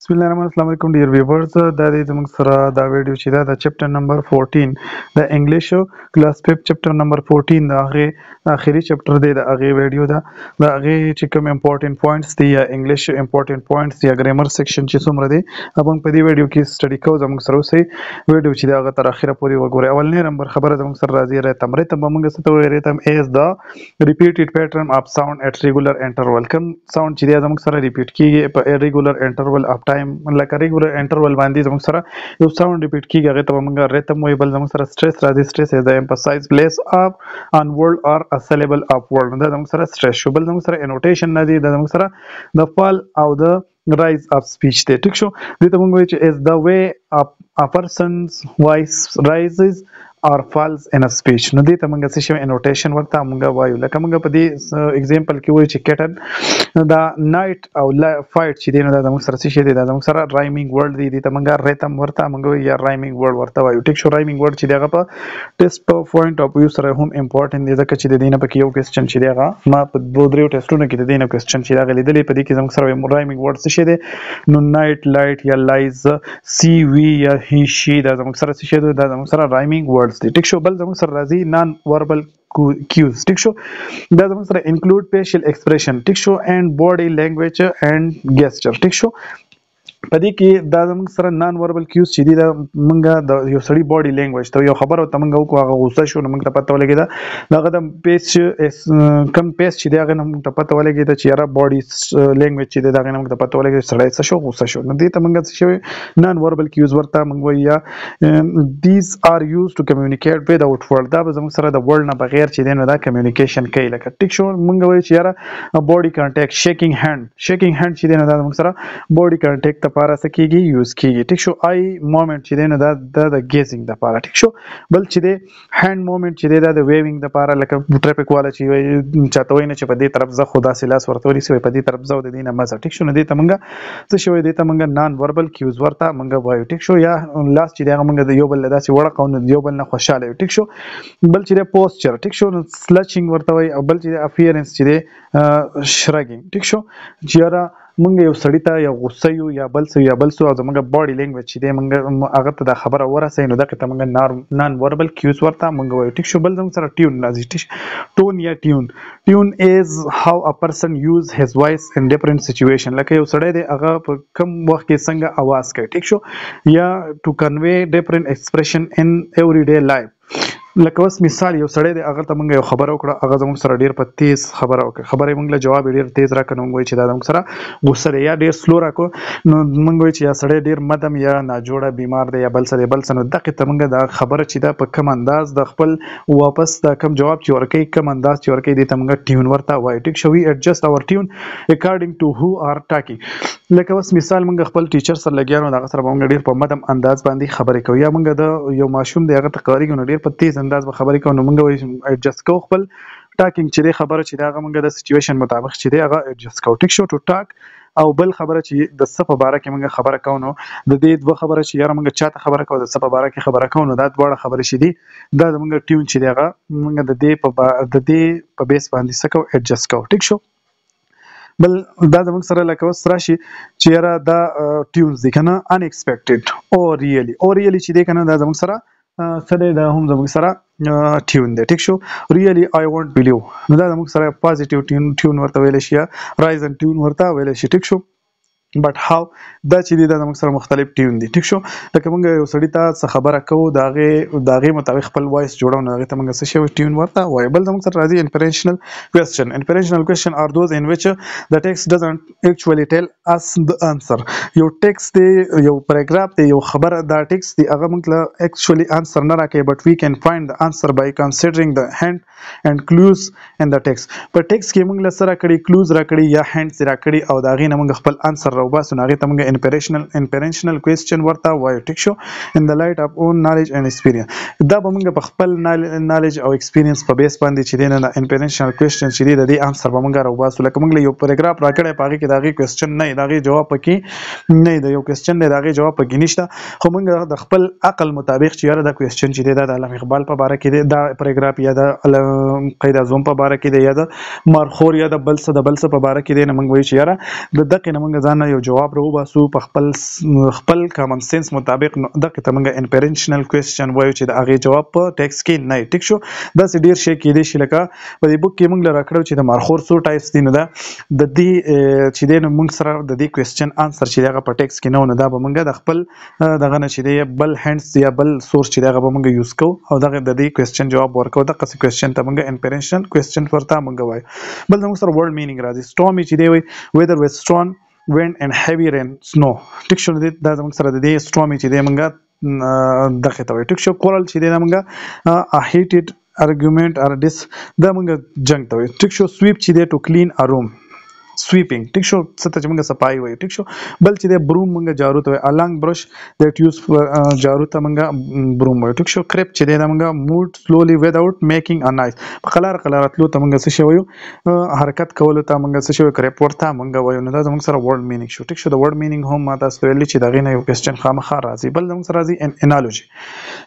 Bismillahirrahmanirrahim. Assalamu alaikum dear viewers. دا دی زموږ سره دا ویډیو چې دا د چپټر نمبر 14 د انګلیش کلاس 5 چپټر نمبر 14 د هغه اخیری چپټر دی د هغه ویډیو دا د هغه چې کوم امپورټنت پوینټس دی یا انګلیش امپورټنت پوینټس یا ګرامر سیکشن چې څومره دی ابم په دې ویډیو کې سټډي کوو زموږ سره اوسئ ویډیو چې دا هغه تر اخره پورې وګورئ. اولنی نمبر خبره زموږ سره راځي ریتم به موږ څه ته وایو ریتم از د ریپیټډ پیټرن اف ساوند اټ ریګولر انټرول کوم ساوند چې دی زموږ سره ریپیټ کیږي په ریګولر انټرول اف ټایم لکه ریګولر انټرول باندې زموږ سره یو ساوند ریپیټ کیږي هغه ته موږ ریتم وایو. بل زموږ سره سټریس راځي سټریس از د امفسایز پلیس اف ان ورډ اور ا سیلیبل اف ورډ دا زموږ سره سټریس شو. بل زموږ سره انوټیشن نه دی دا زموږ سره د فال او د rise of speech دی. ټیک شو دې ته موږ وایو چې is the way a person's voice rises or falls in a speech. نو دې ته موږ څه شی انوټیشن ورته موږ وایو. لکه موږ په دې اگزامپل کې وایو چې کټن دا نایټ او فایټ چې دی نو دا زموږ سره څه شی دی دا زموږ سره رایمینګ ورډ دی. دې ته موږ ریتم ورته موږ وایو یا رایمینګ ورډ ورته وایو. ټیک شو رایمینګ ورډ چې دی هغه په ټیسټ په پوینټ اف ویو سره هم امپورټنت دی ځکه چې د دې نه پکې یو کوېسچن چې دی هغه ما په دوه دریو ټیسټونو کې د دې نه کوېسچن چې هغه لیدلی په دې کې زموږ سره رایمینګ ورډ څه شی دی نو نایټ لایټ یا لایز سی وی یا هی شي دا زموږ سره څه شی دی دا زموږ سره رایمینګ ورډز دی. ټیک شو بل زموږ سره راځي نان وربل cues. ټیک شو دا زموږ سره انکلود فیشل ایکسپریشن ټیک شو اینڈ باډي لینګویج اینڈ gesture. ټیک شو په دې کې دا زموږ سره نان وربل کیوز چې دي دا موږ د یو سړي باډي لینګویج ته یو خبره ته موږ وکړو هغه غوسه شو نو موږ ته پته ولګېده دغه د پیس کم پیس چې دی هغه نه موږ ته پته ولګېده چې یاره باډي لینګویج چې دی د هغې نه موږ ته پته ولګېده سړی څه شو غوسه شو. نو دې ته موږ څه شوی نان وربل کیوز ورته موږ وایو یا دیز آر یوز ټو کمیونیکیټ وداوټ ورډ دا به زموږ سره د ورډ نه بغیر چې دی نو دا کمیونیکیشن کوي. لکه ټیک شو موږ وایو چې یاره باډي کانټیکټ شیکینګ هینډ چې دی نو دا زموږ سره باډي کانټیکټ لپاره څه کیږي یوز کیږي. ټیک شو آی مومنت چې دی نو دا د ګیزینګ لپاره. ټیک شو بل چې دی هینډ مومنت چې دی دا د ویوینګ لپاره لکه ټریفیک والا چې وایي چاته وایي نه چې په دې طرف ځه خو داسې لاس ورته ونیسي په دې طرف ځه او د دې نه مه ځه. ټیک شو نو دې ته موږ څه شی وایو دې ته موږ نان وربل کیوز ورته موږ وایو. ټیک شو یا لاس چې دی هغه موږ د یو بل له داسې وړقو نو د یو بل نه خوشحاله یو. ټیک شو بل چې دی پوسچر. ټیک شو نو سلچینګ ورته وایي او بل چې دی اپیرنس چې دی شرګینګ. ټیک شو چې یاره موږ یو سړي ته یا غوسه یو یا بل څه یا بل څه او زموږ باډي لینګویج چې دی موږ هغه ته دا خبره ورسوي نو دغې ته موږ نان وربل کیوز ورته موږ وایو. ټیک شو بل زموږ سره ټیون راځي ټون یا ټیون از هاو ا پرسن یوز هیز وایس ان ډفرنٹ سچویشن. لکه یو سړی دی هغه په کم وخت کې څنګه اواز کوي. ټیک شو یا ټو کنوے ډفرنٹ ایکسپریشن ان ایوری ډے لایف. لکه اوس مثال یو سړی دی هغه ته موږ یو خبره وکړه هغه زموږ سره ډېر په تیز خبره وکړه خبره یې موږ له جواب یې ډېر تیز راکړه نو موږ وایو چې دا زموږ سره غوسه دی. یا ډېر سلو راکړو نو موږ وایو چې یا سړی ډېر مدم یا ناجوړه بیمار دی یا بل څه دی بل څه. نو دقې ته موږ دا خبره چې دا په کم انداز د خپل واپس دا کم جواب چې ورکوي کم انداز چې ورکوي دې ته موږ ټیون ورته وایو. ټیک شو وي ایډجسټ اور ټیون اکارډینګ ټو هو آر ټاکینګ. لکه اوس مثال موږ خپل ټیچر سره لګیا نو دغه سره به موږ ډېر په مدم انداز باندې خبرې کوو یا موږ د یو ماشوم دی هغه ته کارېږو نو ډېر په تیز انداز به خبرې کوو نو موږ وایو ایډجسټ کوو خپل ټاکینګ چې دی خبره چې دی هغه موږ د سچویشن مطابق چې دی هغه ایډجسټ کوو. ټیک شو ټو ټاک او بل خبره چې د څه په باره کې موږ خبره کوو نو د دې دوه خبره چې یاره موږ چاته خبره کوو د څه په باره کې خبره کوو نو دا دواړه خبرې چې دي دا زموږ ټیون چې دی هغه موږ د دې په بیس باندې څه کوو ایډجسټ کوو. ټیک شو بل دا زموږ سره لکه اوس راشي چې یاره دا ټیونز دي که نه انएक्सपेक्टेड او ریئلی چې دی که نه دا زموږ سره څه دی دا هم زموږ سره ټیون دی. ټیک شو ریئلی آی وانټ بلیو نو دا زموږ سره پازیټیو ټیون ورته ویلی شي یا رایزن ټیون ورته ویلی شي. ټیک شو بټ هاو دا چې دی دا زموږ سره مختلف ټیون دي. ټیک شو لکه موږ یو سړي ته څه خبره کوو د هغې مطابق خپل وایس جوړو نو هغې ته موږ څه شی ټیون ورته وایو. بل زموږ سره راځي انفرنشنل کوېسچن آر دوز ان وچ د ټیکسټ ډزنټ ایکچولی ټیل اس د انسر. یو ټیکسټ دی یو پیراګراف دی یو خبره دا ټیکسټ دی هغه موږ له ایکچولی انسر نه راکوي بټ وی کین فایند د انسر بای کنسیډرینګ د هینټ اینډ کلوز ان د ټیکسټ. په ټیکسټ کې موږ له څه راکړي کلوز راکړي یا هینټس راکړي او د هغې نه موږ خپل انسر راوباسو نو هغې ته موږ انفرنشنل کوېسچن ورته وایو. ټیک شو ان د لایټ اف اون نالج اینډ ایکسپیرینس. دا به موږ په خپل نالج او ایکسپیرینس په بیس باندې چې دی نه د انفرنشنل کوېسچن چې دی د دې انسر به موږ راوباسو. لکه موږ له یو پیراګراف راکړی په هغې کې د هغې کوېسچن نه وي د هغې جواب پکې نه وي د یو کوېسچن دی د هغې جواب پکې نشته خو موږ د خپل عقل مطابق چې یاره دا کوېسچن چې دی دا د علامه اقبال په باره کې دی دا پیراګراف یا د قید اعظم په باره کې دی یا د مارخور یا د بل څه په باره کې دی نو موږ وایو چې یاره د دقې نه موږ ځان یو جواب راو باسو په خپل کامن سنس مطابق. دغه ته موږ انفرنشنل کوېسچن وایو چې د هغې جواب په ټیکس کې نه. ټیک شو. داسې ډېر شی کېدای شي لکه په دې بک کې موږ له راکړو چې د مارخور څو ټایپس دي. نو دا د دې چې دی نو موږ سره د دې کوېسچن انسر چې دی هغه په ټیکس کې نه و، نو دا به موږ د خپل دغه نه چې دی بل هینډس یا بل سورس چې دی هغه به موږ یوز کوو او دغه د دې کوېسچن جواب ورکوو. دغسې کوېسچن ته موږ انفرنشنل کوېسچن ورته موږ وایو. بل زموږ سره ورډ مینینګ راځي. سټورمي چې دی وایي ویدر ویز strong wind and heavy rain snow. ټیک شو. دا زموږ سره د دې سټورمي چې دی موږ دغه ته وایو. ټیک شو. کورل چې دی دا موږ heated argument or دا موږ جنگ ته وایو. ټیک شو. سویپ چې دی to clean a room sweeping. ټیک شو. څه ته چې موږ صفایي وایو. ټیک شو. بل چې دی بروم موږ جارو ته وایو. a long brush that used for جارو ته موږ بروم وایو. ټیک شو. creep چې دی دا موږ move slowly without making a noise. په قلار تلو ته موږ څه شی وایو؟ حرکت کولو ته موږ څه شی وایو؟ creep ورته موږ وایو. نو دا زموږ سره ورډ مینینګ شو. ټیک شو. د ورډ مینینګ هم ما تاسو ته ویلي چې د هغې نه یو کوېسچن خامخا راځي. بل زموږ سره راځي انالوجي.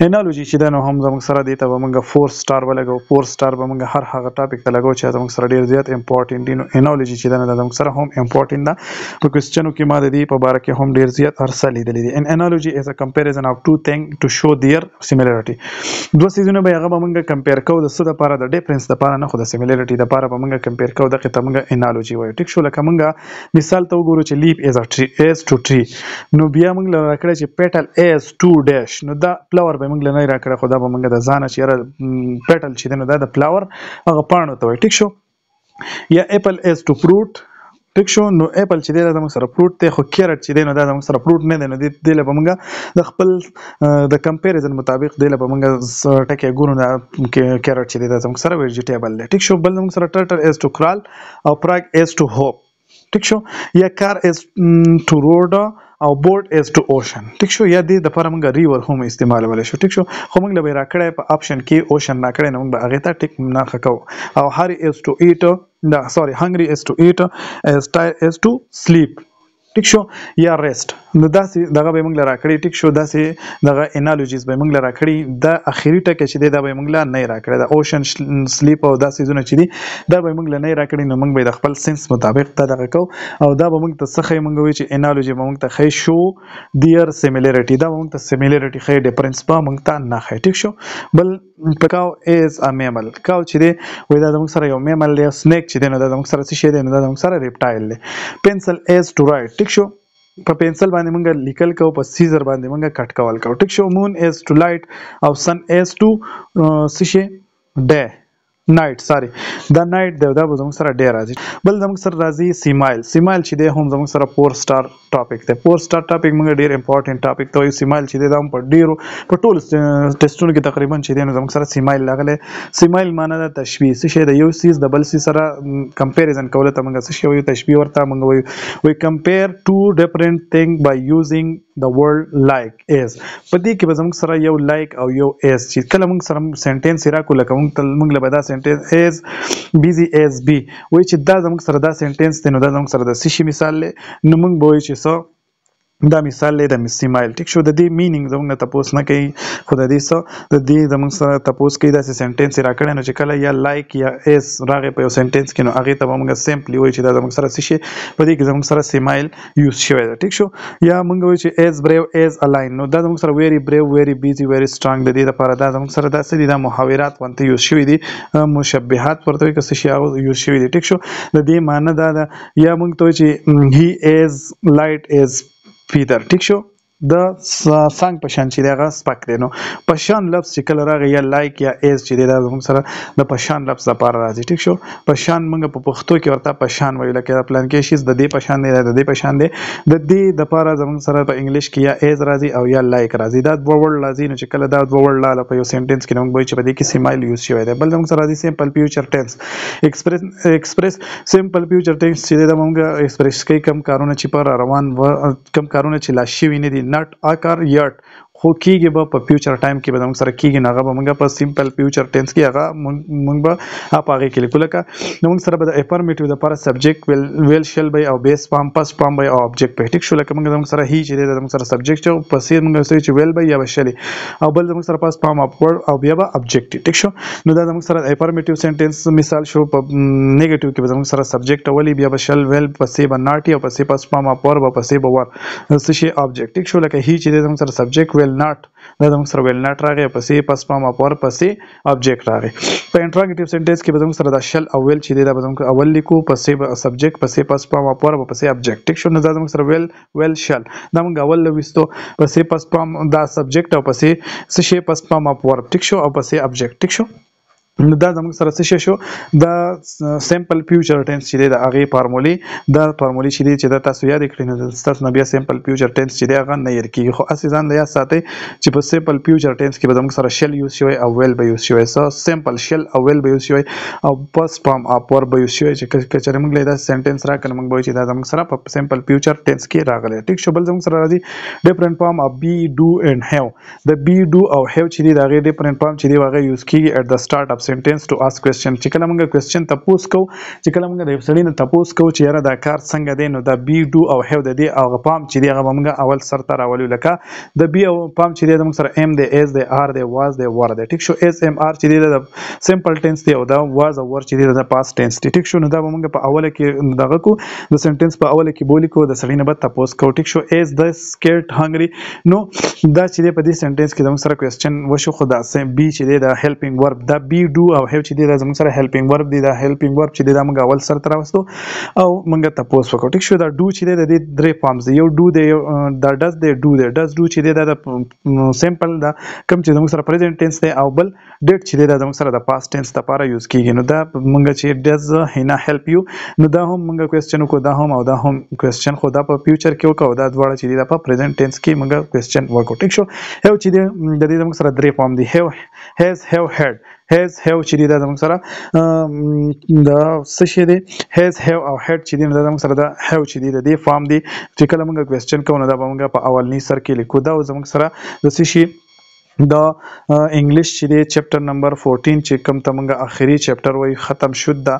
انالوجي چې دی نو هم زموږ سره دې ته به موږ 4 سټار ولګوو. 4 سټار به موږ هر هغه ټاپک ته لګوو چې زموږ سره ډېر زیات امپورټنټ دي. نو انالوجي چې دی نو دا زموږ سره هم امپورټنټ ده. په کوېسچنو کې ما د دې په باره کې هم ډېر زیات ارسه لیدلي دي. An analogy is a comparison of two things to show their similarity. دوه څیزونه به هغه به موږ کمپیر کوو د څه دپاره؟ د ډیفرنس دپاره نه، خو د سیمیلریټي دپاره به موږ کمپیر کوو. دغې ته موږ انالوجي وایو. ټیک شو. لکه موږ مثال ته وګورو چې لیف از ټو ټري، نو بیا موږ له راکړی چې پیټل از ټو ډیش، نو دا فلاور به موږ له نه راکړی، خو دا به موږ د ځانه چې یاره پیټل چې دی نو دا د فلاور هغه پاڼو ته وایي. ټیک شو. یا اپل از ټو فروټ. ټیک شو. نو اپل چې دی دا زموږ سره فروټ دی، خو کیرټ چې دی نو دا زموږ سره فروټ نه دی. نو دې له به موږ د خپل د کمپیریزن مطابق دې له به موږ ټکی ګورو کیرټ چې دی دا زموږ سره ویجیټیبل دی. ټیک شو. بل زموږ سره ټرټل از ټو کرال او پراګ از ټو هوپ. ټیک شو. یا کار از ټو روډ او بورډ از ټو اوشن. ټیک شو. یا دې دپاره موږ ریور هم استعمالولی شو. ټیک شو. خو موږ له به یې راکړی په آپشن کې اوشن راکړی، نو موږ به هغې ته ټیک نښه کوو. او هاري از ټو ایټ hungry is to eat, as tired is to sleep. ټیک شو. یا ریسټ. نو داسې دغه به موږ له راکړي. ټیک شو. داسې دغه انالوجیز به موږ له راکړي. دا اخري ټکی چې دی دا به موږ له نه راکړی. د اوشن سلیپ او دا څیزونه چې دي دا به موږ له نه راکړي. نو موږ به د خپل سنس مطابق دا دغه کوو او دا به موږ ته څه ښیي؟ موږ وایو چې انالوجي به موږ ته ښیي شو دیئر سیمیلریټي. دا به موږ ته سیمیلریټي ښیي، ډفرنس به موږ ته نه ښیي. ټیک شو. بل کاو از ا میمل. کاو چې دی وایي دا زموږ سره یو میمل دی. سنیک چې دی نو دا زموږ سره څه شی دی؟ نو دا زموږ سره ریپټایل دی. پنسل از ټو رایټ. ټیک شو. په پنسل باندې موږ لیکل کوو، په سیزر باندې موږ کټ کول کوو. ټیک شو. مون از ټو لایټ او سن از ټو څه شی؟ ډے نایټ. ساري دا نایټ دی، دا به زموږ سره ډے راځي. بل زموږ سره راځي سیمایل. سیمایل چې دی هم زموږ سره 4 سټار ټاپک دی. 4 سټار ټاپک موږ ډېر امپورټنټ ټاپک ته وایو. سیمایل چې دی دا هم په ډېرو په ټولو ټیسټونو کې تقریبا چې دی نو زموږ سره سیمایل راغلی. سیمایل معنا ده تشبیه. څه شی د یو څیز د بل څیز سره کمپیریزن کولو ته موږ څه شی وایو؟ تشبیه ورته موږ وایو. وی کمپیر ټو ډفرنٹ تھنګ بای یوزینګ د ورډ لایک از. په دې کې به زموږ سره یو لایک او یو از چې کله موږ سره سنټینس راکو، لکه موږ له به دا سنټینس از بیزی از بی وایي چې دا زموږ سره دا سنټینس دی، نو دا زموږ سره د څه شي مثال دی؟ نو موږ به وایو چې څه دا مثال دی د سیمایل. ټیک شو. د دې مینینګ زموږ نه تپوس نه کوي، خو د دې څه د دې زموږ سره تپوس کوي. داسې سنټینس یې راکړی نو چې کله یا لایک یا از راغی په یو سنټینس کې، نو هغې ته به موږ سمپلی وایو چې دا زموږ سره څه شي؟ په دې کې زموږ سره سیمایل یوز شوی دی. ټیک شو. یا موږ وایو چې از بریو از الاین، نو دا زموږ سره ویری بریو ویری بیزي ویری سټرانګ. د دې لپاره دا زموږ سره دا څه دي؟ دا محاورات ورته یوز شوي دي، مشبهات ورته وایي که څه شي هغه یوز شوي دي. ټیک شو. د دې معنی دا ده. یا موږ ته وایو چې هی از لایټ از فیدر. ټیک شو. د څنګ په شان چې دی هغه سپک دی. نو په شان لفظ چې کله راغی یا لایک یا ایز چې دی دا زموږ سره د په شان لفظ دپاره راځي. ټیک شو. په شان موږ په پښتو کې ورته په شان وایو، لکه د پلانکې شیز د دې په شان دی، د دې په شان دی. د دې دپاره زموږ سره په انګلیش کې یا ایز راځي او یا لایک راځي. دا دوه ورډ راځي. نو چې کله دا دوه ورډ لاله په یو سینټینس کې، نو موږ وایو چې په دې کې سیمایل یوز شوی دی. بل زموږ سره راځي سمپل فیوچر ټینس. ایکسپریس سمپل فیوچر ټینس چې دی دا موږ ایکسپریس کوي کوم کارونه چې پر روان کم کارونه چې لا شوي نه دي. نټ آکر یټ خو کیږي به په فیوچر ټایم کې به موږ سره کیږي نه، هغه به موږ په سمپل فیوچر ټینس کې هغه موږ به اپ هغه کې لیکو. لکه نو موږ سره به د افرمیټیو د لپاره سبجیکټ ویل شل به او بیس فارم پس فارم به او آبجیکټ به ټیک شو. لکه موږ سره هی چې د موږ سره سبجیکټ او پسې موږ سره چې ویل به یا به شلی او بل موږ سره پس فارم اپورډ او بیا به آبجیکټ ټیک شو. نو دا موږ سره افرمیټیو سنټنس مثال شو. په نیگیټیو کې به موږ سره سبجیکټ اولی بیا به شل ویل پسې به ناټ او پسې پس فارم اپورډ به پسې به ور څه شي آبجیکټ ټیک شو. لکه هی چې د موږ سره سبجیکټ ویل ناټ دا موږ سره ویل ناټ راغی پسې پس فارم اپورډ پسې آبجیکټ راغی. په انټراګیټیو سنټنس کې به موږ سره دا شل او ویل چې دا به موږ اول لیکو پسې به سبجیکټ پسې پس فارم اپورډ پسې آبجیکټ ټیک شو. نو دا موږ سره ویل شل دا موږ اول لويستو پسې پس فارم دا سبجیکټ او پسې څه شي پس فارم اپورډ ټیک شو او پسې آبجیکټ ټیک شو. نو دا زموږ سره څه شو دا سمپل فیوچر ټینس چې دی د هغې فارمولي چې دی چې دا تاسو یاد کړئ نو ستاسو نه بیا سمپل فیوچر ټینس چې دی هغه نه هیر کېږي. خو هسې ځان له یاد ساتئ چې په سمپل فیوچر ټینس کې به زموږ سره شل یوز شوی او ویل به یوز شوی. سمپل شل او ویل به یوز شوی او پس فارم اپورډ به یوز شوی چې کچېرې موږ له دا سنټنس راکړه موږ به وایو چې دا زموږ سره په سمپل فیوچر ټینس کې راغلی ټیک شو. بل زموږ سره راځي ډیفرنٹ فارم اف بی ډو اینډ هیو. د بی ډو او هیو چې دی د هغې ډیفرنٹ فارم چې دی هغه یوز کېږي ایٹ د سټارټ اف سنټنس ټو آسک کوېسچن. چې کله موږ کوېسچن تپوس کوو چې کله موږ د یو سړي نه تپوس کوو چې یاره دا کار څنګه دی نو دا بی ډو او هیو د دې هغه فارم چې دی هغه به موږ اول سر ته راولو. لکه د بی او فارم چې دی د موږ سره ام دی ایز دی آر دی واز دی ور دی ټیک شو. ایز ام آر چې دی د سمپل ټینس دی او دا واز او ور چې دی د پاست ټینس دی ټیک شو. نو دا به موږ په اوله کې دغه کو د سنټنس په اوله کې بولی کو د سړي نه به تپوس کوو ټیک شو. ایز د سکیرډ هنګري نو دا چې دی په دې سنټنس کې د موږ سره کوېسچن وشو. خو دا بی چې دی د هیلپینګ ورب دا بی ډو او هیو چې دی دا زموږ سره هیلپینګ ورب دی. دا هیلپینګ ورب چې دی دا موږ اول سر ته راوستو او موږ تپوس وکړو ټیک شو. دا ډو چې دی د دې درې فارمز دی یو ډو دی دا ډز دی ډو دی ډز ډو چې دی دا د سمپل دا کوم چې زموږ سره پریزنټ ټینس دی او بل ډیټ چې دی دا زموږ سره د پاست ټینس لپاره یوز کیږي. نو دا موږ چې ډز هینا هیلپ یو نو دا هم موږ کوېسچن وکړو دا هم او دا هم کوېسچن خو دا په فیوچر کې وکړو دا دواړه چې دی دا په پریزنټ ټینس کې موږ کوېسچن وکړو ټیک شو. هیو چې دی د دې زموږ سره درې فارم دی هیو هیز هیو هیډ هیز هیو چې دی دا زموږ سره دا څه شی دی هیز هیو او هیډ چې دی نو دا زموږ سره دا هیو چې دی د دې فارم دی چې کله موږ کوېسچن کوو نو دا به موږ په اولني سر کې لیکو. دا زموږ سره د څه شي دا انګلیش چې دی چپټر نمبر 14 چې کوم ته موږ اخري چپټر وایي ختم شو. دا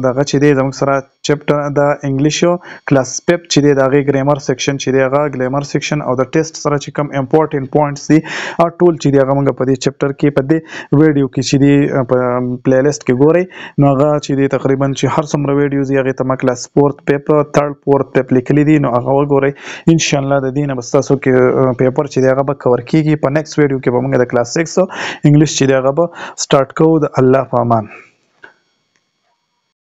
دغه چې دی زموږ سره چپټر د انګلیشو کلاس پیپ چې دی د هغې ګرامر سیکشن چې دی هغه ګرامر سیکشن او د ټیسټ سره چې کوم امپورټنټ پوینټس دي ټول چې دی هغه موږ په دې چپټر کې په دې ویډیو کې چې دی په پلی لیست کې ګورئ نو هغه چې دی تقریبا چې هر څومره ویډیوز دي هغې ته ما کلاس فورت پیپ تھرډ فورت پیپ لیکلي دي نو هغه وګورئ انشاءالله. د دې نه به ستاسو کې پیپر چې دی هغه به کور کېږي. په نیکسټ ویډیو کې به موږ د کلاس 6 انګلیش چې دی هغه به سټارټ کوو. د الله په امان.